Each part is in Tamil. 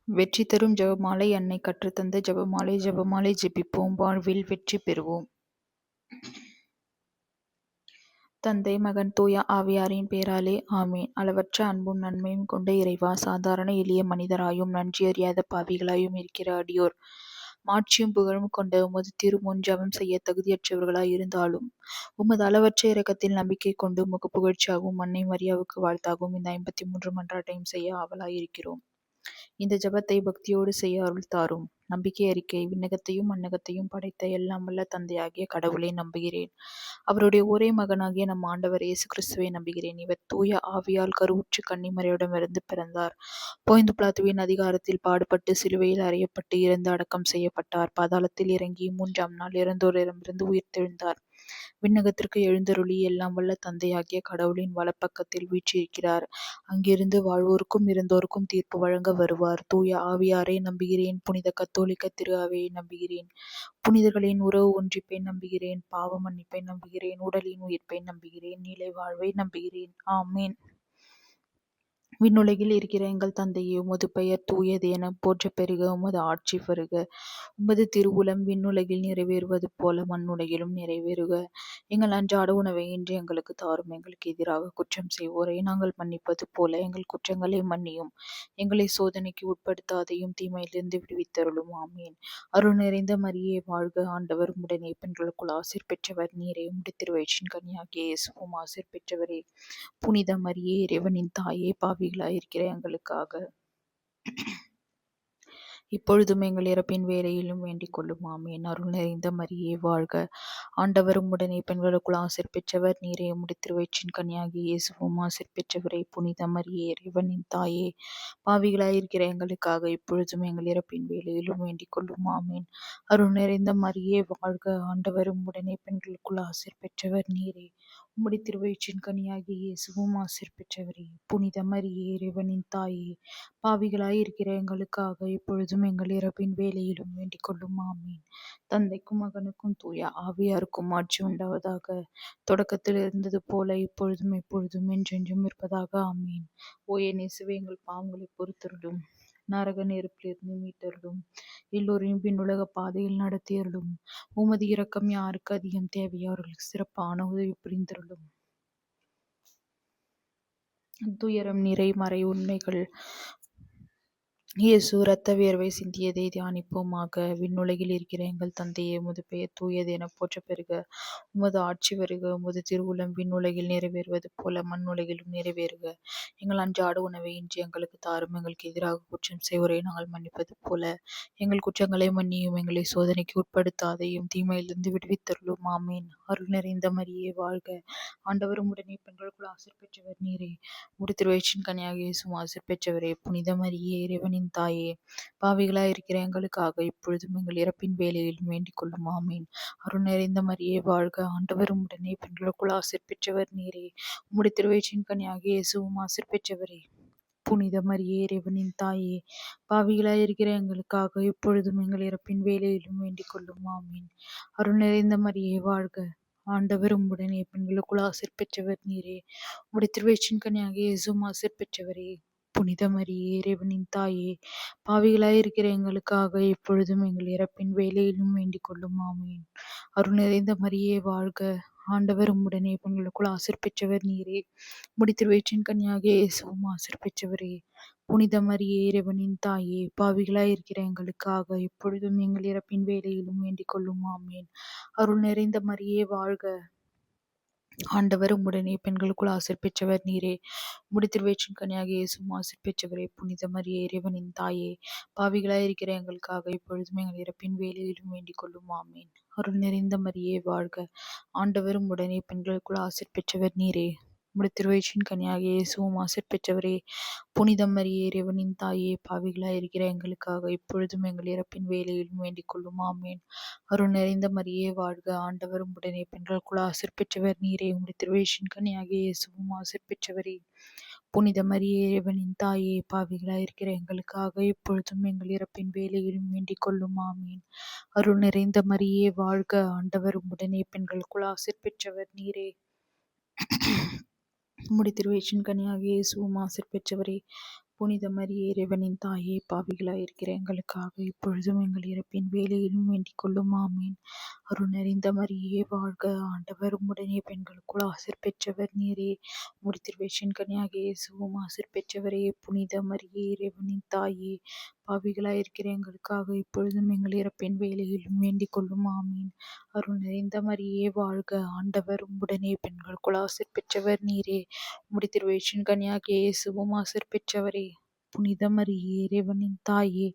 வெற்றி தரும் ஜெபமாலை அன்னை கற்றுத்தந்த ஜெபமாலை. ஜெபமாலை ஜெபிப்போம், வாழ்வில் வெற்றி பெறுவோம். தந்தை, மகன், தூய ஆவியாரின் பேராலே ஆமேன். அளவற்ற அன்பும் நன்மையும் கொண்ட இறைவா, சாதாரண எளிய மனிதராயும் நன்றி அறியாத பாவிகளாயும் இருக்கிற அடியோர் மாட்சியும் புகழும் கொண்ட உமது திருமுன் ஜெபம் செய்ய தகுதியற்றவர்களாய் இருந்தாலும் உமது அளவற்ற இரக்கத்தில் நம்பிக்கை கொண்டு உமக்கு புகழ்ச்சியாகவும் அன்னை மரியாவுக்கு வாழ்த்தாகவும் இந்த 53 மன்றாட்டையும் செய்ய ஆவலாய் இருக்கிறோம். இந்த ஜெபத்தை பக்தியோடு செய்ய அருள் தாரும். நம்பிக்கை அறிக்கை. விண்ணகத்தையும் மண்ணகத்தையும் படைத்த எல்லாம் வல்ல தந்தையாகிய கடவுளை நம்புகிறேன். அவருடைய ஒரே மகனாகிய நம் ஆண்டவர் இயேசு கிறிஸ்துவை நம்புகிறேன். இவர் தூய ஆவியால் கருவுற்று கன்னிமரியிடமிருந்து பிறந்தார். போய்ந்து பிலாத்துவின் அதிகாரத்தில் பாடுபட்டு சிலுவையில் அறையப்பட்டு இறந்து அடக்கம் செய்யப்பட்டார். பாதாளத்தில் இறங்கி 3ஆம் நாள் இறந்தோரிடமிருந்து உயிர்த்தெழுந்தார். விண்ணகத்திற்கு எழுந்தருளி எல்லாம் வல்ல தந்தையாகிய கடவுளின் வலப்பக்கத்தில் வீற்றிருக்கிறார். அங்கிருந்து வாழ்வோருக்கும் இறந்தோருக்கும் தீர்ப்பு வழங்க வருவார். தூய ஆவியாரை நம்புகிறேன். புனித கத்தோலிக்க திரு அவையை நம்புகிறேன். புனிதர்களின் உறவு ஒன்றிப்பை நம்புகிறேன். பாவ மன்னிப்பை நம்புகிறேன். உடலின் உயிர்ப்பை நம்புகிறேன். நிலை வாழ்வை நம்புகிறேன். ஆமேன். விண்ணுலகில் இருக்கிற எங்கள் தந்தையே, உமது பெயர் தூயது என போற்றப் பெறுக. உமது ஆட்சி வருக. உமது திருவுளம் விண்ணுலகில் நிறைவேறுவது போல மண்ணுலகிலும் நிறைவேறுக. எங்கள் அன்றாட உணவை இன்று எங்களுக்கு தாரும். எங்களுக்கு எதிராக குற்றம் செய்வோரை நாங்கள் மன்னிப்பது போல எங்கள் குற்றங்களை மன்னியும். எங்களை சோதனைக்கு உட்படுத்தாதையும் தீமையிலிருந்து விடுவித்தருளும். ஆமீன். அருள் நிறைந்த மரியே வாழ்க. ஆண்டவர் உம்முடனே, பெண்களுக்குள் ஆசீர் பெற்றவர் நீரே. உம்முடைய திருவயிற்றின் கனியாகிய இயேசுவும் ஆசீர் பெற்றவரே. புனித மரியே, இறைவனின் தாயே, பாவிகளாயிருக்கிற எங்களுக்காக இப்பொழுதும் எங்கள் இறப்பின் வேளையிலும் வேண்டிக் கொள்ளும். ஆமேன். அருள் நிறைந்த மரியே வாழ்க. ஆண்டவர் உம்முடனே, பெண்களுக்குள் ஆசீர் பெற்றவர் நீரே. உம்முடைய திருவயிற்றின் கனியாகிய இயேசுவும் ஆசீர் பெற்றவரே. புனித மரியே, இறைவனின் தாயே, பாவிகளாயிருக்கிற எங்களுக்காக இப்பொழுதும் எங்கள் இறப்பின் வேளையிலும் வேண்டிக் கொள்ளும். ஆமேன். அருள் நிறைந்த மரியே வாழ்க. ஆண்டவர் உம்முடனே, பெண்களுக்குள் ஆசீர் பெற்றவர் நீரே. உம்முடைய திருவயிற்றின் கனியாகிய இயேசுவும் ஆசீர் பெற்றவரே. புனித மரியே, இறைவனின் தாயே, பாவிகளாயிருக்கிற எங்களுக்காக இப்பொழுதும் எங்கள் இறப்பின் வேளையிலும் வேண்டிக் கொள்ளும். ஆமீன். தந்தைக்கும் மகனுக்கும் தூய ஆவியாருக்கும் ஆட்சி உண்டாவதாக. தொடக்கத்தில் இருந்தது போல இப்பொழுதும் எப்பொழுதும் என்றென்றும் இருப்பதாக. ஆமீன். ஓ என் இயேசுவே, எங்கள் பாவங்களை பொறுத்தருளும். நரக நெருப்பிலிருந்து மீட்டருளும். எல்லோரையும் பின்னுலக பாதையில் நடத்தியருளும். உமது இரக்கம் யாருக்கு அதிகம் தேவையோ அவர்களுக்கு சிறப்பான உதவி புரிந்தருளும். துயரம் நிறை மறை உண்மைகள். இயேசு இரத்த வியர்வை சிந்தியதை தியானிப்போமாக. விண்ணுலகில் இருக்கிற எங்கள் தந்தையே, உமது பெயர் தூயது என போற்றப் பெறுக. உமது ஆட்சி வருக. உமது திருவுளம் விண்ணுலகில் நிறைவேறுவது போல மண்ணுலகிலும் நிறைவேறுக. எங்கள் அன்றாட உணவை இன்று எங்களுக்கு தாரும். எங்களுக்கு எதிராக குற்றம் செய்வோரை நாங்கள் மன்னிப்பது போல எங்கள் குற்றங்களை மன்னியும். எங்களை சோதனைக்கு உட்படுத்தாதையும் தீமையிலிருந்து விடுவித்தருளும். ஆமீன். அருள் நிறைந்த மரியே வாழ்க. ஆண்டவர் உம்முடனே, பெண்களுக்குள் ஆசீர் பெற்றவர் நீரே. உம்முடைய திருவயிற்றின் கனியாகிய இயேசுவும் ஆசீர் பெற்றவரே. புனித மரியே, இறைவனின் தாயே, பாவிகளாய் இருக்கிற எங்களுக்காக இப்பொழுதும் எங்கள் இறப்பின் வேளையிலும் வேண்டிக் கொள்ளும். ஆமீன். அருள் நிறைந்த மரியே வாழ்க. ஆண்டவர் உம்முடனே, பெண்களுக்குள் ஆசீர் பெற்றவர் நீரே. உம்முடைய திருவயிற்றின் கனியாகிய இயேசுவும் ஆசீர் பெற்றவரே. புனித மரியே, இறைவனின் தாயே, பாவிகளாய் இருக்கிற எங்களுக்காக இப்பொழுதும் எங்கள் இறப்பின் வேளையிலும் வேண்டிக் கொள்ளும். ஆமீன். அருள் நிறைந்த மரியே வாழ்க. ஆண்டவர் உம்முடனே, பெண்களுக்குள் ஆசீர் பெற்றவர் நீரே. உம்முடைய திருவயிற்றின் கனியாகிய இயேசுவும் ஆசீர் பெற்றவரே. புனித மரியே, இறைவனின் தாயே, பாவிகளாய் இருக்கிற எங்களுக்காக இப்பொழுதும் எங்கள் இறப்பின் வேளையிலும் வேண்டிக் கொள்ளும். ஆமீன். அருள் நிறைந்த மரியே வாழ்க. ஆண்டவர் உம்முடனே, பெண்களுக்குள் ஆசீர் பெற்றவர் நீரே. உம்முடைய திருவயிற்றின் கனியாகிய இயேசுவும் ஆசீர் பெற்றவரே. புனித மரியே, இறைவனின் தாயே, பாவிகளாய் இருக்கிற எங்களுக்காக இப்பொழுதும் எங்கள் இறப்பின் வேளையிலும் வேண்டிக் கொள்ளும். ஆமீன். அருள் நிறைந்த மரியே வாழ்க. ஆண்டவர் உம்முடனே, பெண்களுக்குள் ஆசீர் பெற்றவர் நீரே. உம்முடைய திருவயிற்றின் கனியாகிய இயேசுவும் ஆசீர் பெற்றவரே. புனித மரியே, இறைவனின் தாயே, பாவிகளாய் இருக்கிற எங்களுக்காக இப்பொழுதும் எங்கள் இறப்பின் வேளையிலும் வேண்டிக் கொள்ளும். ஆமீன். அருள் நிறைந்த மரியே வாழ்க. ஆண்டவர் உம்முடனே, பெண்களுக்குள் ஆசீர் பெற்றவர் நீரே. உம்முடைய திருவயிற்றின் கனியாகிய இயேசுவும் ஆசீர் பெற்றவரே. புனித மரியே, இறைவனின் தாயே, பாவிகளாய் இருக்கிற எங்களுக்காக இப்பொழுதும் எங்கள் இறப்பின் வேளையிலும் வேண்டிக் கொள்ளும். ஆமீன். அருள் நிறைந்த மரியே வாழ்க. ஆண்டவர் உம்முடனே, பெண்களுக்குள் ஆசீர் பெற்றவர் நீரே. உம்முடைய திருவயிற்றின் கனியாகிய இயேசுவும் ஆசீர் பெற்றவரே. புனித மரியே, இறைவனின் தாயே, பாவிகளாய் இருக்கிற எங்களுக்காக இப்பொழுதும் எங்கள் இறப்பின் வேளையிலும் வேண்டிக் கொள்ளும். ஆமீன். அருள் நிறைந்த மரியே வாழ்க. ஆண்டவர் உம்முடனே, பெண்களுக்குள் ஆசீர் பெற்றவர் நீரே. உம்முடைய திருவயிற்றின் கனியாகிய இயேசுவும் ஆசீர் பெற்றவரே. புனித மரியே இறைவனின் தாயே, பாவிகளாய் இருக்கிற எங்களுக்காக இப்பொழுதும் எங்கள் இறப்பின் வேளையிலும் வேண்டிக் கொள்ளும். ஆமீன். அருள் நிறைந்த மரியே வாழ்க, ஆண்டவர் உம்முடனே, பெண்களுக்குள் ஆசிர் பெற்றவர் நீரே. உம்முடைய திருவயிற்றின் கனியாகிய இயேசுவும் ஆசிர் பெற்றவரே. புனித மரியே இறைவனின் தாயே, பாவிகளாய் இருக்கிற எங்களுக்காக இப்பொழுதும் எங்கள் இறப்பின் வேளையிலும் வேண்டிக் கொள்ளும். ஆமீன். அருள் நிறைந்த மரியே வாழ்க, ஆண்டவர் உம்முடனே, பெண்களுக்குள் ஆசிர் பெற்றவர் நீரே. உம்முடைய திருவயிற்றின் கனியாகிய இயேசுவும் ஆசிர் பெற்றவரே. புனித மரியே இறைவனின் தாயே,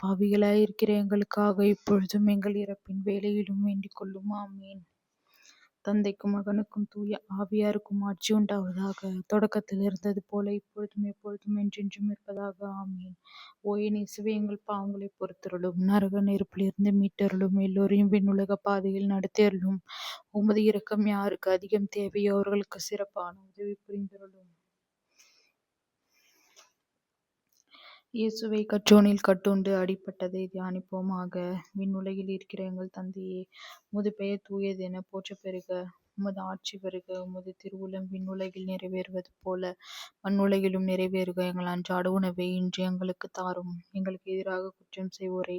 பாவிகளாய் இருக்கிற எங்களுக்காக இப்பொழுதும் எங்கள் இறப்பின் வேளையிலும் வேண்டிக் கொள்ளும். ஆமீன். தந்தைக்கும் மகனுக்கும் தூய ஆவியாருக்கும் ஆட்சி உண்டாவதாக. தொடக்கத்தில் இருந்தது போல இப்பொழுதும் எப்பொழுதும் என்றென்றும் இருப்பதாக. ஆமீன். ஓ என் இயேசுவே, எங்கள் பாவங்களை பொறுத்தருளும், நரக நெருப்பிலிருந்து மீட்டருளும், எல்லோரையும் விண்ணுலக பாதையில் நடத்தியருளும். உமது இரக்கம் யாருக்கு அதிகம் தேவையோ அவர்களுக்கு சிறப்பான உதவி புரிந்தருளும். இயேசுவை கற்றோனில் கட்டுண்டு அடிபட்டதை தியானிப்போமாக. விண்ணுலகில் இருக்கிற எங்கள் தந்தையே, உமது பெயர் தூயது என போற்ற பெறுக. உமது ஆட்சி வருக. உமது திருவுளம் விண்ணுலகில் நிறைவேறுவது போல மண்ணுலகிலும் நிறைவேறுக. எங்கள் அன்றாட உணவை இன்று எங்களுக்கு தாரும். எங்களுக்கு எதிராக குற்றம் செய்வோரை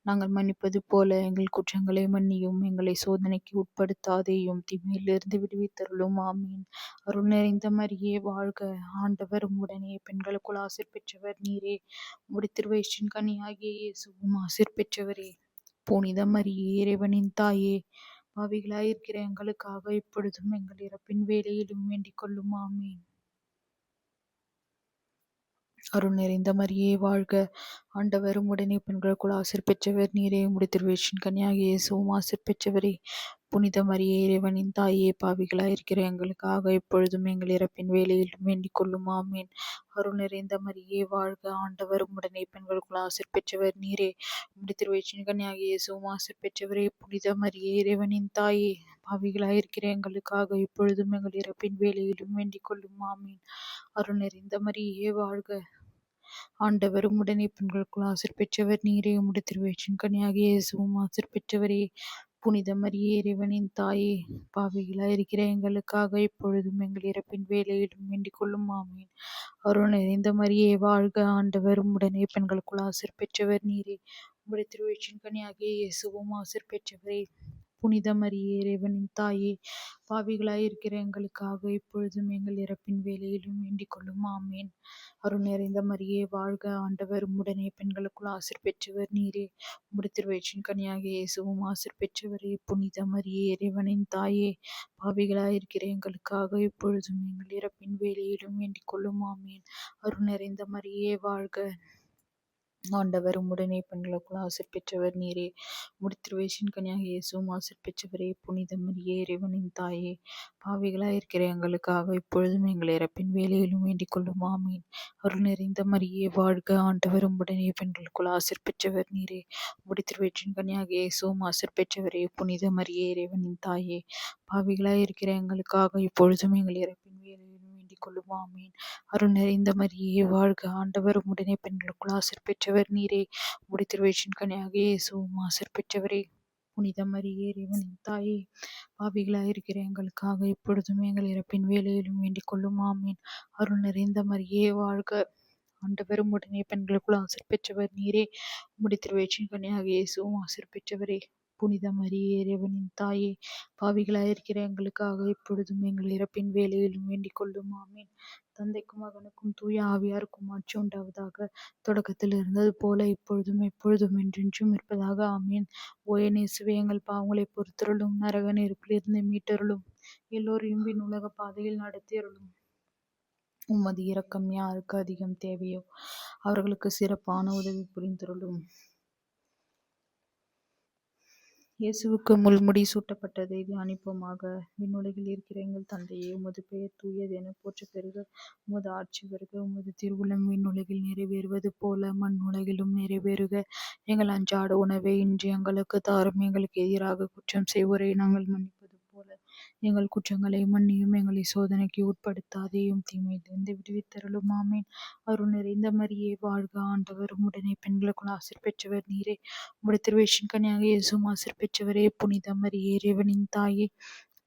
நாங்கள் மன்னிப்பது போல எங்கள் குற்றங்களை மன்னியும். எங்களை சோதனைக்கு உட்படுத்தாதேயும், தீமையிலிருந்து விடுவித்தருளும். ஆமீன். அருள் நிறைந்த மரியே வாழ்க, ஆண்டவர் உம்முடனே, பெண்களுக்குள் ஆசிர் பெற்றவர் நீரே. உம்முடைய திருவயிற்றின் கனியாகிய இயேசுவும் ஆசிர் பெற்றவரே. புனித மரியே இறைவனின் தாயே, பாவிகளாய் இருக்கிற எங்களுக்காக இப்பொழுதும் எங்கள் இறப்பின் வேளையிலும் வேண்டிக் கொள்ளும். ஆமீன். அருள் நிறைந்த மரியே வாழ்க, ஆண்டவர் உம்முடனே, பெண்களுக்குள் ஆசிர் பெற்றவர் நீரே. உம்முடைய திருவயிற்றின் கனியாகிய இயேசுவும் ஆசிர் பெற்றவரே. புனித மரியே இறைவனின் தாயே, பாவிகளாய் இருக்கிற எங்களுக்காக இப்பொழுதும் எங்கள் இறப்பின் வேளையிலும் வேண்டிக் கொள்ளும். ஆமீன். அருள் நிறைந்த மரியே வாழ்க, ஆண்டவர் உம்முடனே, பெண்களுக்குள் ஆசிர் பெற்றவர் நீரே. உம்முடைய திருவயிற்றின் கனியாகிய இயேசுவும் ஆசிர் பெற்றவரே. புனித மரியே இறைவனின் தாயே, பாவிகளாய் இருக்கிற எங்களுக்காக இப்பொழுதும் எங்கள் இறப்பின் வேளையிலும் வேண்டிக் கொள்ளும். ஆமீன். அருள் நிறைந்த மரியே வாழ்க, ஆண்டவர் உம்முடனே, பெண்களுக்குள் ஆசிர் பெற்றவர் நீரே. உம்முடைய திருவயிற்றின் கனியாகிய இயேசுவும் ஆசிர் பெற்றவரே. புனித மரியே இறைவனின் தாயே, பாவிகளாய் இருக்கிற எங்களுக்காக இப்பொழுதும் எங்கள் இறப்பின் வேளையிலும் வேண்டிக் கொள்ளும். ஆமீன். அருள் நிறைந்த மரியே வாழ்க, ஆண்டவர் உம்முடனே, பெண்களுக்குள் ஆசிர் பெற்றவர் நீரே. உம்முடைய திருவயிற்றின் கனியாகிய இயேசுவும் ஆசிர் பெற்றவரே. புனித மரியே இறைவனின் தாயே, பாவிகளாய் இருக்கிற எங்களுக்காக இப்பொழுதும் எங்கள் இறப்பின் வேளையிலும் வேண்டிக் கொள்ளும். ஆமீன். அருள் நிறைந்த மரியே வாழ்க, ஆண்டவர் உம்முடனே, பெண்களுக்குள் ஆசிர் பெற்றவர் நீரே. உம்முடைய திருவயிற்றின் கனியாகிய இயேசுவும் ஆசிர் பெற்றவரே. புனித மரியே இறைவனின் தாயே, பாவிகளாய் இருக்கிற எங்களுக்காக இப்பொழுதும் எங்கள் இறப்பின் வேளையிலும் வேண்டிக் கொள்ளும். ஆமீன். அருள் நிறைந்த மரியே வாழ்க, ஆண்டவர் உம்முடனே, பெண்களுக்குள் ஆசிர் பெற்றவர் நீரே. உம்முடைய திருவயிற்றின் கனியாகிய இயேசுவும் ஆசிர் பெற்றவரே. புனித மரியே இறைவனின் தாயே, பாவிகளாய் இருக்கிற எங்களுக்காக இப்பொழுதும் எங்கள் இறப்பின் வேளையிலும் வேண்டிக் கொள்ளும். ஆமீன். அருள் நிறைந்த மரியே வாழ்க, ஆண்டவர் உம்முடனே, பெண்களுக்குள் ஆசிர் பெற்றவர் நீரே. உம்முடைய திருவயிற்றின் கனியாகிய இயேசுவும் ஆசிர் பெற்றவரே. புனித மரியே இறைவனின் தாயே, பாவிகளாய் இருக்கிற எங்களுக்காக இப்பொழுதும் எங்கள் இறப்பின் வேளையிலும் வேண்டிக் கொள்ளும். ஆமீன். அருள் நிறைந்த மரியே வாழ்க, ஆண்டவர் உம்முடனே, பெண்களுக்குள் ஆசிர் பெற்றவர் நீரே. உம்முடைய திருவயிற்றின் கனியாகிய இயேசுவும் ஆசிர் பெற்றவரே. புனித மரியே இறைவனின் தாயே, பாவிகளாய் இருக்கிற எங்களுக்காக இப்பொழுதும் எங்கள் இறப்பின் வேளையிலும் வேண்டிக் கொள்ளும். ஆமீன். அருள் நிறைந்த மரியே வாழ்க, ஆண்டவர் உம்முடனே, பெண்களுக்குள் ஆசிர் பெற்றவர் நீரே. உம்முடைய திருவயிற்றின் கனியாகிய இயேசுவும் ஆசிர் பெற்றவரே. புனித மரியே இறைவனின் தாயே, பாவிகளாய் இருக்கிற எங்களுக்காக இப்பொழுதும் எங்கள் இறப்பின் வேளையிலும் வேண்டிக் கொள்ளும். ஆமீன். தந்தைக்கும் மகனுக்கும் தூய ஆவியாருக்கும் ஆட்சி உண்டாவதாக. தொடக்கத்தில் இருந்தது போல இப்பொழுதும் எப்பொழுதும் என்றென்றும் இருப்பதாக. ஆமீன். ஓ என் இயேசுவே, எங்கள் பாவங்களை பொறுத்தருளும், நரக நெருப்பிலிருந்து மீட்டருளும், எல்லோரையும் விண்ணுலக பாதையில் நடத்தியருளும். உமது இரக்கம் யாருக்கு அதிகம் தேவையோ அவர்களுக்கு சிறப்பான உதவி புரிந்தருளும். இயேசுவுக்கு முள்முடி சூட்டப்பட்டதை தியானிப்போமாக. விண்ணுலகில் இருக்கிற எங்கள் தந்தையே, உமது பெயர் தூயது என போற்ற பெறுக. உமது ஆட்சி வருக. உமது திருவுளம் விண்ணுலகில் நிறைவேறுவது போல மண்ணுலகிலும் நிறைவேறுக. எங்கள் அன்றாட உணவை இன்று எங்களுக்கு தாரும். எங்களுக்கு எதிராக குற்றம் செய்வோரை நாங்கள் மன்னிப்பது போல எங்கள் குற்றங்களை மன்னியும். எங்களை சோதனைக்கு உட்படுத்தாதேயும், தீமையிலிருந்து விடுவித்தருளும். ஆமீன். அருள் நிறைந்த மரியே வாழ்க, ஆண்டவர் உம்முடனே, பெண்களுக்குள் ஆசிர் பெற்றவர் நீரே. உம்முடைய திருவயிற்றின் கனியாகிய இயேசுவும் ஆசிர் பெற்றவரே. புனித மரியே இறைவனின் தாயே,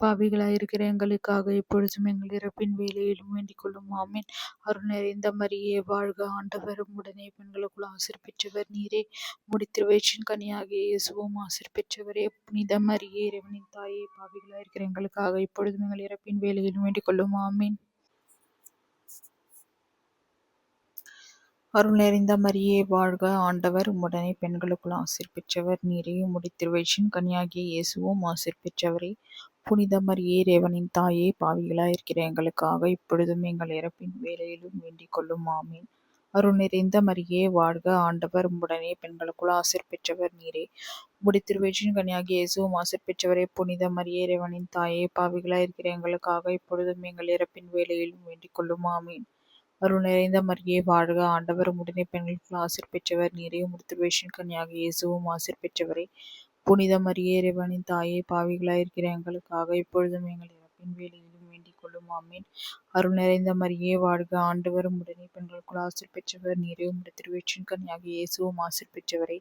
பாவிகளாயிருக்கிற எங்களுக்காக இப்பொழுதும் எங்கள் இறப்பின் வேலையிலும் வேண்டிக் கொள்ளும் ஆமீன். அருள் நிறைந்த மரியே வாழ்க, ஆண்டவர் உம்முடனே, பெண்களுக்குள் ஆசீர் பெற்றவர் நீரே. முடித்திருவயிற்றின் கனியாகிய இயேசுவும் ஆசீர் பெற்றவரே. புனித மரியே இறைவனின் தாயே, பாவிகளாயிருக்கிற எங்களுக்காக இப்பொழுதும் எங்கள் இறப்பின் வேலையிலும் வேண்டிக் கொள்ளும் ஆமீன். அருள் நிறைந்த மரியே வாழ்க, ஆண்டவர் உம்முடனே, பெண்களுக்குள் ஆசீர் பெற்றவர் நீரே. முடித்திருவயிற்றின் கனியாகிய இயேசுவும் ஆசீர் பெற்றவரே. புனித மரியே இறைவனின் தாயே, பாவிகளாயிருக்கிற எங்களுக்காக இப்பொழுதும் எங்கள் இறப்பின் வேலையிலும் வேண்டிக் கொள்ளும் ஆமீன். அருள் நிறைந்த மரியே வாழ்க, ஆண்டவர் உம்முடனே, பெண்களுக்குள் ஆசீர் பெற்றவர் நீரே. முடித்திருவயிற்றின் கனியாகிய இயேசுவும் ஆசீர் பெற்றவரே. புனித மரியே இறைவனின் தாயே, பாவிகளாயிருக்கிற எங்களுக்காக இப்பொழுதும் எங்கள் இறப்பின் வேலையிலும் வேண்டிக் கொள்ளும் ஆமீன். அருள் நிறைந்த மரியே வாழ்க, ஆண்டவர் உம்முடனே, பெண்களுக்குள் ஆசீர் பெற்றவர் நீரே. முடித்திருவயிற்றின் கனியாகிய இயேசுவும் ஆசீர் பெற்றவரே. புனித மரியே இறைவனின் தாயே, பாவிகளாயிருக்கிற எங்களுக்காக இப்பொழுதும் எங்கள் இறப்பின் வேலையிலும் வேண்டிக் கொள்ளும் ஆமீன். அருள் நிறைந்த மரியே வாழ்க, ஆண்டவர் உம்முடனே, பெண்களுக்குள் ஆசீர் பெற்றவர் நீரே. முடித்திருவயிற்றின் கனியாகிய இயேசுவும் ஆசீர் பெற்றவரே.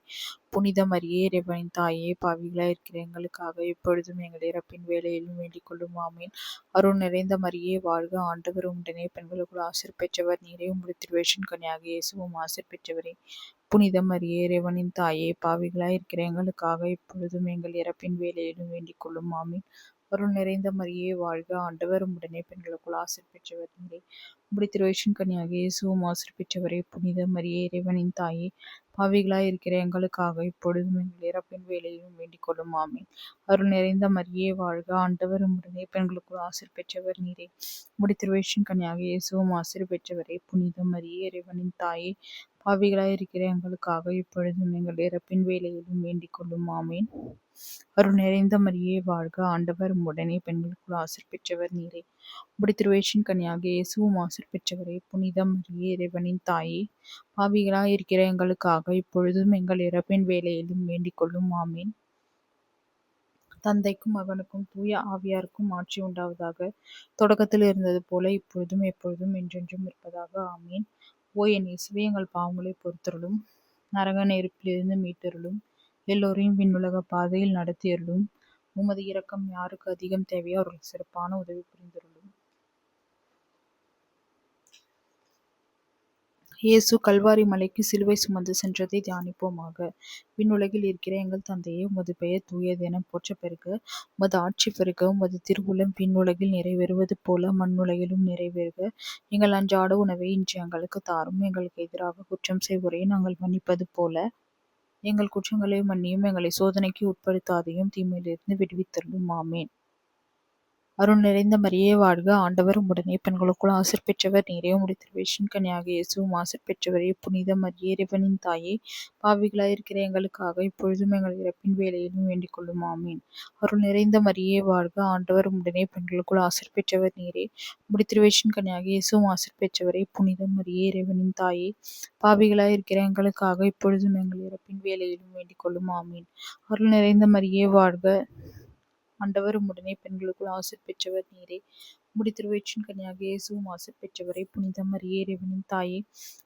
புனித மரியே இறைவனின் தாயே, பாவிகளாயிருக்கிற எங்களுக்காக இப்பொழுதும் எங்கள் இறப்பின் வேலையிலும் வேண்டிக் கொள்ளும் ஆமீன். அருள் நிறைந்த மரியே வாழ்க, ஆண்டவர் உம்முடனே, பெண்களுக்குள் ஆசீர் பெற்றவர் நீரே. முடித்திருவயிற்றின் கனியாகிய இயேசுவும் ஆசீர் பெற்றவரே. புனித மரியே இறைவனின் தாயே, பாவிகளாயிருக்கிற எங்களுக்காக இப்பொழுதும் எங்கள் இறப்பின் வேலையிலும் வேண்டிக் கொள்ளும் ஆமீன். அருள் நிறைந்த மரியே வாழ்க, ஆண்டவர் உம்முடனே, பெண்களுக்குள் ஆசீர் பெற்றவர் நீரே. முடித்திருவயிற்றின் கனியாகிய இயேசுவும் ஆசீர் பெற்றவரே. புனித மரியே இறைவனின் தாயே, பாவிகளாயிருக்கிற எங்களுக்காக இப்பொழுதும் எங்கள் இறப்பின் வேலையிலும் வேண்டிக் கொள்ளும் ஆமீன். அருள் நிறைந்த மரியே வாழ்க, ஆண்டவர் உம்முடனே, பெண்களுக்குள் ஆசீர் பெற்றவர் நீரே. முடித்திருவயிற்றின் கனியாகிய இயேசுவும் ஆசீர் பெற்றவரே. புனித மரியே இறைவனின் தாயே, பாவிகளாயிருக்கிற எங்களுக்காக இப்பொழுதும் எங்கள் இறப்பின் வேலையிலும் வேண்டிக் கொள்ளும் ஆமீன். அருள் நிறைந்த மரியே வாழ்க, ஆண்டவர் உம்முடனே, பெண்களுக்குள் ஆசீர் பெற்றவர் நீரே. முடித்திருவயிற்றின் கனியாகிய இயேசுவும் ஆசீர் பெற்றவரே. புனித மரியே இறைவனின் தாயே, பாவிகளாயிருக்கிற எங்களுக்காக இப்பொழுதும் எங்கள் இறப்பின் வேலையிலும் வேண்டிக் கொள்ளும் ஆமீன். தந்தைக்கும் மகனுக்கும் தூய ஆவியாருக்கும் ஆட்சி உண்டாவதாக. தொடக்கத்தில் இருந்தது போல இப்பொழுதும் எப்பொழுதும் என்றென்றும் இருப்பதாக. ஆமீன். ஓ என் இயேசுவே, எங்கள் பாவங்களை பொறுத்தருளும், நரக நெருப்பிலிருந்து மீட்டருளும், எல்லோரையும் விண்ணுலக பாதையில் நடத்தியருளும். உமது இரக்கம் யாருக்கு அதிகம் தேவையோ அவர்களுக்கு சிறப்பான உதவி புரிந்தருளும். இயேசு கல்வாரி மலைக்கு சிலுவை சுமந்து சென்றதை தியானிப்போமாக. விண்ணுலகில் இருக்கிற எங்கள் தந்தையே, உமது பெயர் தூயதென போற்றப் பெறுக. உமது ஆட்சி பெறுக. உமது திருவுளம் விண்ணுலகில் நிறைவேறுவது போல மண்ணுலகிலும் நிறைவேறுக. எங்கள் அன்றாட உணவை இன்று எங்களுக்கு தாரும். எங்களுக்கு எதிராக குற்றம் செய்வோரை நாங்கள் மன்னிப்பது போல எங்கள் குற்றங்களை மன்னியும். எங்களை சோதனைக்கு உட்படுத்தாதையும், தீமையிலிருந்து விடுவித்தருளும். ஆமேன். அருள் நிறைந்த மரியே வாழ்க, ஆண்டவர் உம்முடனே, பெண்களுக்குள் ஆசீர் பெற்றவர் நீரே. உம்முடைய திருவயிற்றின் கனியாகிய இயேசுவும் ஆசீர் பெற்றவரே. புனித மரியே இறைவனின் தாயே, பாவிகளாயிருக்கிற எங்களுக்காக இப்பொழுதும் எங்கள் இறப்பின் வேலையிலும் வேண்டிக் கொள்ளும். ஆமீன். அருள் நிறைந்த மரியே வாழ்க, ஆண்டவர் உம்முடனே, பெண்களுக்குள் ஆசீர் பெற்றவர் நீரே. உம்முடைய திருவயிற்றின் கனியாகிய இயேசுவும் ஆசீர் பெற்றவரே. புனித மரியே இறைவனின் தாயே, பாவிகளாயிருக்கிற எங்களுக்காக இப்பொழுதும் எங்கள் இறப்பின் வேலையிலும் வேண்டிக் கொள்ளும். ஆமீன். அருள் நிறைந்த மரியே வாழ்க, ஆண்டவர் உம்முடனே, பெண்களுக்குள் ஆசீர் பெற்றவர் நீரே. உம்முடைய திருவயிற்றின் கனியாகிய இயேசுவும் ஆசீர் பெற்றவரே. புனித மரியே இறைவனின் தாயே,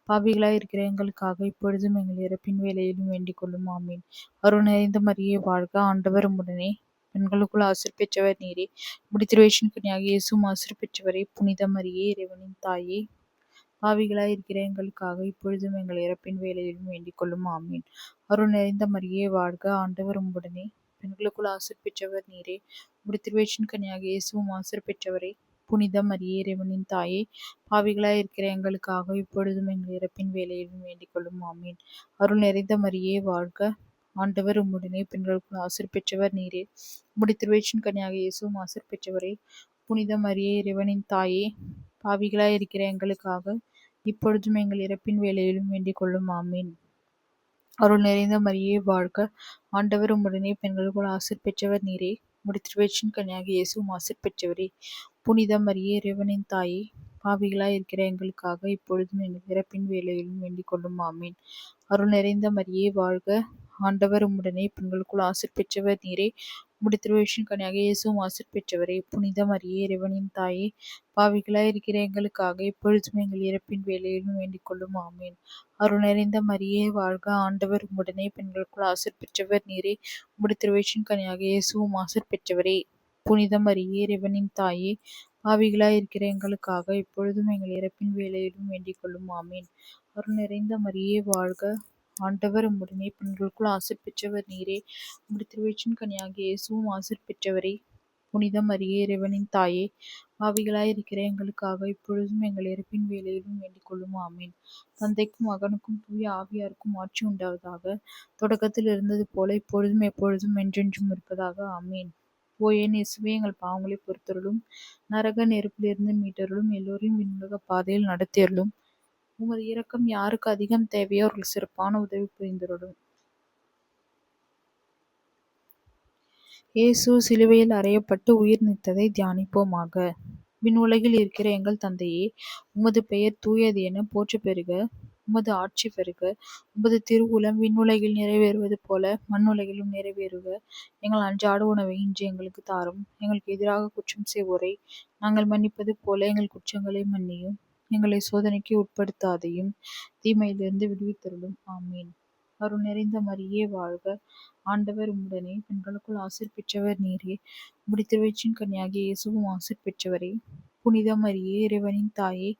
பாவிகளாயிருக்கிற எங்களுக்காக இப்பொழுதும் எங்கள் இறப்பின் வேலையிலும் வேண்டிக் கொள்ளும். ஆமீன். அருள் நிறைந்த மரியே வாழ்க, ஆண்டவர் உம்முடனே, பெண்களுக்குள் ஆசீர் பெற்றவர் நீரே. உம்முடைய திருவயிற்றின் கனியாகிய இயேசுவும் ஆசீர் பெற்றவரே. புனித மரியே இறைவனின் தாயே, பாவிகளாயிருக்கிற எங்களுக்காக இப்பொழுதும் எங்கள் இறப்பின் வேலையிலும் வேண்டிக் கொள்ளும். ஆமீன். அருள் நிறைந்த மரியே வாழ்க, ஆண்டவர் உம்முடனே, பெண்களுக்குள் ஆசீர் பெற்றவர் நீரே. உம்முடைய திருவயிற்றின் கனியாகிய இயேசுவும் ஆசீர் பெற்றவரே. புனித மரியே இறைவனின் தாயே, பாவிகளாயிருக்கிற எங்களுக்காக இப்பொழுதும் எங்கள் இறப்பின் வேலையிலும் வேண்டிக் கொள்ளும். ஆமீன். அருள் நிறைந்த மரியே வாழ்க, ஆண்டவர் உம்முடனே, பெண்களுக்குள் ஆசீர் பெற்றவர் நீரே. உம்முடைய திருவயிற்றின் கனியாகிய இயேசுவும் ஆசீர் பெற்றவரே. புனித மரியே இறைவனின் தாயே, பாவிகளாயிருக்கிற எங்களுக்காக இப்பொழுதும் எங்கள் இறப்பின் வேலையிலும் வேண்டிக் கொள்ளும். ஆமீன். அருள் நிறைந்த மரியே வாழ்க, ஆண்டவர் உம்முடனே, பெண்களுக்குள் ஆசீர் பெற்றவர் நீரே. உம்முடைய திருவயிற்றின் கனியாகிய இயேசுவும் ஆசீர் பெற்றவரே. புனித மரியே இறைவனின் தாயே, பாவிகளாயிருக்கிற எங்களுக்காக இப்பொழுதும் எங்கள் இறப்பின் வேலையிலும் வேண்டிக் கொள்ளும். ஆமீன். அருள் நிறைந்த மரியே வாழ்க, ஆண்டவர் உம்முடனே, பெண்களுக்குள் ஆசீர் பெற்றவர் நீரே. உம்முடைய திருவயிற்றின் கனியாகிய இயேசுவும் ஆசீர் பெற்றவரே. புனித மரியே இறைவனின் தாயே, பாவிகளாயிருக்கிற எங்களுக்காக இப்பொழுதும் எங்கள் இறப்பின் வேலையிலும் வேண்டிக் கொள்ளும். ஆமீன். அருள் நிறைந்த மரியே வாழ்க, ஆண்டவர் உம்முடனே, பெண்களுக்குள் ஆசீர் பெற்றவர் நீரே. உம்முடைய திருவயிற்றின் கனியாகிய இயேசுவும் ஆசீர் பெற்றவரே. புனித மரியே இறைவனின் தாயே, பாவிகளாய் இருக்கிற எங்களுக்காக இப்பொழுதும் எங்கள் இறப்பின் வேளையிலும் வேண்டிக் கொள்ளும். ஆமீன். அருள் நிறைந்த மரியே வாழ்க, ஆண்டவர் உம்முடனே, பெண்களுக்குள் ஆசீர் பெற்றவர் நீரே. உம்முடைய திருவயிற்றின் கனியாகிய இயேசுவும் ஆசீர் பெற்றவரே. புனித மரியே இறைவனின் தாயே, பாவிகளாய் இருக்கிற எங்களுக்காக இப்பொழுதும் எங்கள் இறப்பின் வேளையிலும் வேண்டிக் கொள்ளும். ஆமீன். தந்தைக்கும் மகனுக்கும் தூய ஆவியாருக்கும் ஆட்சி உண்டாவதாக. தொடக்கத்தில் இருந்தது போல இப்பொழுதும் எப்பொழுதும் என்றென்றும் இருப்பதாக. ஆமீன். ஓ என் இயேசுவே, எங்கள் பாவங்களை பொறுத்தருளும், நரக நெருப்பிலிருந்து மீட்டருளும், எல்லோரையும் விண்ணுலக பாதையில் நடத்தியருளும். உமது இரக்கம் யாருக்கு அதிகம் தேவையோ அவர்கள் சிறப்பான உதவி புரிந்தருளும். இயேசு சிலுவையில் அறையப்பட்டு உயிர் நீத்ததை தியானிப்போமாக. விண்ணுலகில் இருக்கிற எங்கள் தந்தையே, உமது பெயர் தூயது என போற்றப் பெறுக. உமது ஆட்சி பெறுக. உமது திருவுளம் விண்ணுலகில் நிறைவேறுவது போல மண்ணுலகிலும் நிறைவேறுக. எங்கள் அன்றாட உணவை இன்று எங்களுக்கு தாரும். எங்களுக்கு எதிராக குற்றம் செய்வோரை நாங்கள் மன்னிப்பது போல எங்கள் குற்றங்களை மன்னியும். எங்களை சோதனைக்கு உட்படுத்தாதையும் தீமையிலிருந்து விடுவித்தருளும். ஆமீன். அருள் நிறைந்த மரியே வாழ்க, ஆண்டவர் உம்முடனே, பெண்களுக்குள் ஆசீர் பெற்றவர் நீரே. உம்முடைய திருவயிற்றின் கனியாகிய இயேசுவும் ஆசீர் பெற்றவரே. புனித மரியே இறைவனின் தாயே,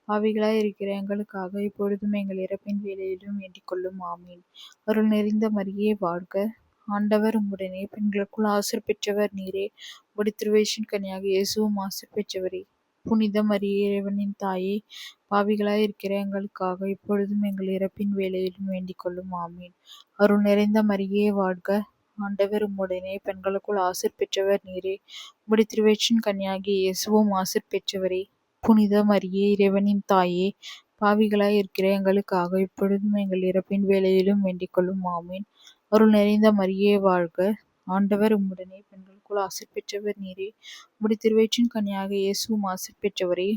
பாவிகளாய் இருக்கிற எங்களுக்காக இப்பொழுதும் எங்கள் இறப்பின் வேளையிலும் வேண்டிக் கொள்ளும். ஆமீன். அருள் நிறைந்த மரியே வாழ்க, ஆண்டவர் உம்முடனே, பெண்களுக்குள் ஆசீர் பெற்றவர் நீரே. உம்முடைய திருவயிற்றின் கனியாகிய இயேசுவும் ஆசீர் பெற்றவரே. புனித மரியே இறைவனின் தாயே, பாவிகளாய் இருக்கிற எங்களுக்காக இப்பொழுதும் எங்கள் இறப்பின் வேளையிலும் வேண்டிக் கொள்ளும். ஆமீன். அருள் நிறைந்த மரியே வாழ்க, ஆண்டவர் உம்முடனே, பெண்களுக்குள் ஆசீர் பெற்றவர் நீரே. உம்முடைய திருவயிற்றின் கனியாகிய இயேசுவும் ஆசீர் பெற்றவரே. புனித மரியே இறைவனின் தாயே, பாவிகளாய் இருக்கிற எங்களுக்காக இப்பொழுதும் எங்கள் இறப்பின் வேளையிலும் வேண்டிக் கொள்ளும். ஆமீன். அருள் நிறைந்த மரியே வாழ்க, ஆண்டவர் உம்முடனே, பெண்களுக்குள் ஆசீர் பெற்றவர் நீரே. உம்முடைய திருவயிற்றின் கனியாகிய இயேசுவும் ஆசீர் பெற்றவரே.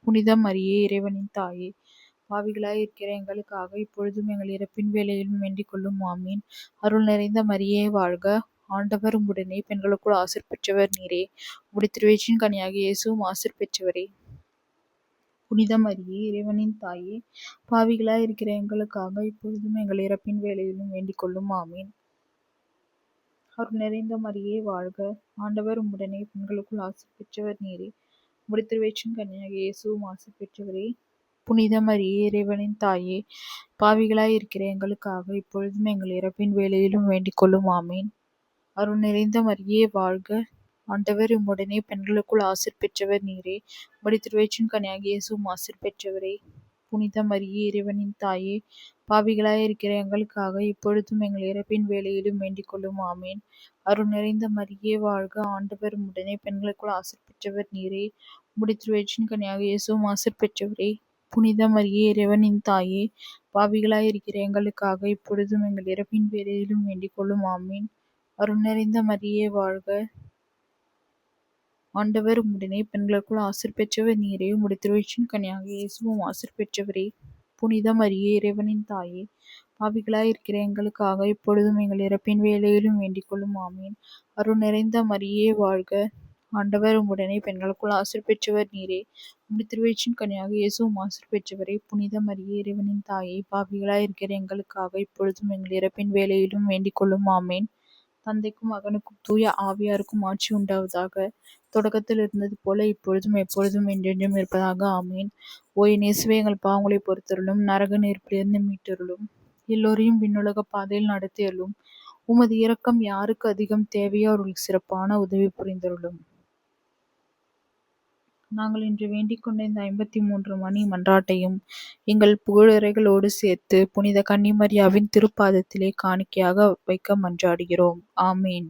புனித மரியே இறைவனின் தாயே, பாவிகளாய் இருக்கிற எங்களுக்காக இப்பொழுதும் எங்கள் இறப்பின் வேளையிலும் வேண்டிக் கொள்ளும். ஆமீன். அருள் நிறைந்த மரியே வாழ்க, ஆண்டவர் உம்முடனே, பெண்களுக்குள் ஆசீர் பெற்றவர் நீரே. உம்முடைய திருவயிற்றின் கனியாகிய இயேசுவும் ஆசீர் பெற்றவரே. புனித மரியே இறைவனின் தாயே, பாவிகளாய் இருக்கிற எங்களுக்காக இப்பொழுதும் எங்கள் இறப்பின் வேளையிலும் வேண்டிக் கொள்ளும். ஆமீன். அருள் நிறைந்த மரியே வாழ்க, ஆண்டவர் உம்முடனே, பெண்களுக்குள் ஆசீர் பெற்றவர் நீரே. உம்முடைய திருவயிற்றின் கனியாகிய இயேசுவும் ஆசீர் பெற்றவரே. புனித மரியே இறைவனின் தாயே, பாவிகளாய் இருக்கிற எங்களுக்காக இப்பொழுதும் எங்கள் இறப்பின் வேளையிலும் வேண்டிக் கொள்ளும். ஆமீன். அருள் நிறைந்த மரியே வாழ்க, ஆண்டவர் உம்முடனே, பெண்களுக்குள் ஆசீர் பெற்றவர் நீரே. உம்முடைய திருவயிற்றின் கனியாகிய இயேசுவும் ஆசீர் பெற்றவரே. புனித மரியே இறைவனின் தாயே, பாவிகளாய் இருக்கிற எங்களுக்காக இப்பொழுதும் எங்கள் இறப்பின் வேளையிலும் வேண்டிக் கொள்ளும். ஆமீன். அருள் நிறைந்த மரியே வாழ்க, ஆண்டவர் உம்முடனே, பெண்களுக்குள் ஆசீர் பெற்றவர் நீரே. உம்முடைய திருவயிற்றின் கனியாகிய இயேசுவும் ஆசீர் பெற்றவரே. புனித மரியே இறைவனின் தாயே, பாவிகளாய் இருக்கிற எங்களுக்காக இப்பொழுதும் எங்கள் இறப்பின் வேளையிலும் வேண்டிக் கொள்ளும். ஆமீன். அருள் நிறைந்த மரியே வாழ்க, ஆண்டவர் உம்முடனே, பெண்களுக்குள் ஆசீர் பெற்றவர் நீரே. உம்முடைய திருவயிற்றின் கனியாகிய இயேசுவும் ஆசீர் பெற்றவரே. புனித மரியே இறைவனின் தாயே, பாவிகளாய் இருக்கிற எங்களுக்காக இப்பொழுதும் எங்கள் இறப்பின் வேளையிலும் வேண்டிக் கொள்ளும். ஆமீன். அருள் நிறைந்த மரியே வாழ்க, ஆண்டவர் உம்முடனே, பெண்களுக்குள் ஆசீர் பெற்றவர் நீரே. உம்முடைய திருவயிற்றின் கனியாகிய இயேசுவும் ஆசீர் பெற்றவரே. புனித மரியே இறைவனின் தாயே, பாவிகளாய் இருக்கிற எங்களுக்காக இப்பொழுதும் எங்கள் இறப்பின் வேளையிலும் வேண்டிக் கொள்ளும். ஆமீன். தந்தைக்கும் மகனுக்கும் தூய ஆவியாருக்கும் ஆட்சி உண்டாவதாக. தொடக்கத்தில் இருந்தது போல இப்பொழுதும் எப்பொழுதும் என்றென்றும் இருப்பதாக. ஆமீன். ஓ என் இயேசுவே, எங்கள் பாவங்களை பொறுத்தருளும், நரக நெருப்பிலிருந்து மீட்டருளும், எல்லோரையும் விண்ணுலக பாதையில் நடத்தியருளும். உமது இரக்கம் யாருக்கு அதிகம் தேவையோ அவர்களுக்கு சிறப்பான உதவி புரிந்தருளும். நாங்கள் இன்று வேண்டிக் கொண்ட இந்த 53 மணி மன்றாட்டையும் எங்கள் புகழுரைகளோடு சேர்த்து புனித கன்னிமரியாவின் திருப்பாதத்திலே காணிக்கையாக வைக்க மன்றாடுகிறோம். ஆமீன்.